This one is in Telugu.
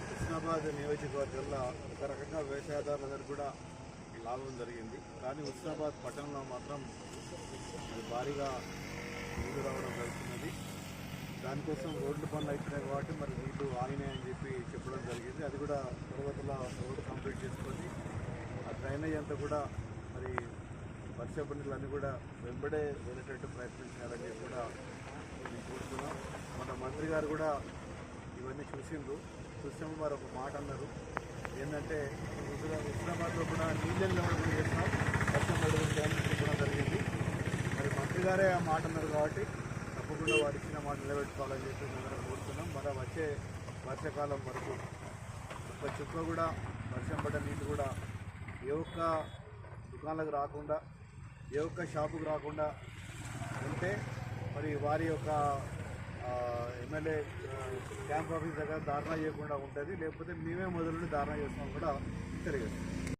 హుస్నాబాద్ నియోజకవర్గంలో ఒక రకంగా వ్యవసాయదారులందరూ కూడా లాభం జరిగింది. కానీ హుస్నాబాద్ పట్టణంలో మాత్రం భారీగా నీళ్లు రావడం జరుగుతున్నది. దానికోసం రోడ్లు పనులు అవుతున్నాయి కాబట్టి మరి నీళ్లు ఆగినాయని చెప్పి చెప్పడం జరిగింది. అది కూడా తర్వాత రోడ్డు కంప్లీట్ చేసుకొని ఆ డ్రైనేజ్ అంతా కూడా మరి వర్షపు నీళ్ళన్నీ కూడా వెంబడే వెళ్ళేటట్టు ప్రయత్నం చేయాలని చెప్పి కూడా నేను కోరుతున్నాం. మన మంత్రి గారు కూడా ఇవన్నీ చూసాము వారు ఒక మాట అన్నారు, ఏంటంటే హుస్నాబాద్లో కూడా నీళ్ళని లెవెల్ చేస్తున్నాం, వర్షం పడుతుంది చెప్పడం జరిగింది. మరి మంత్రి గారే ఆ మాట అన్నారు కాబట్టి తప్పకుండా వారు ఇచ్చిన మాట నిలబెట్టుకోవాలని చెప్పి మేము కోరుతున్నాం. మన వచ్చే వర్షాకాలం వరకు ఒక్క చుక్క కూడా వర్షం పడ్డ నీళ్ళు కూడా ఏ ఒక్క దుకాణాలకు రాకుండా ఏ ఒక్క షాపుకు రాకుండా ఉంటే మరి వారి యొక్క ఎమ్మెల్యే క్యాంప్ ఆఫీస్ దగ్గర ధారణ చేయకుండా ఉంటుంది, లేకపోతే మేమే మొదలు ధారణ చేస్తాం కూడా తెలియదు.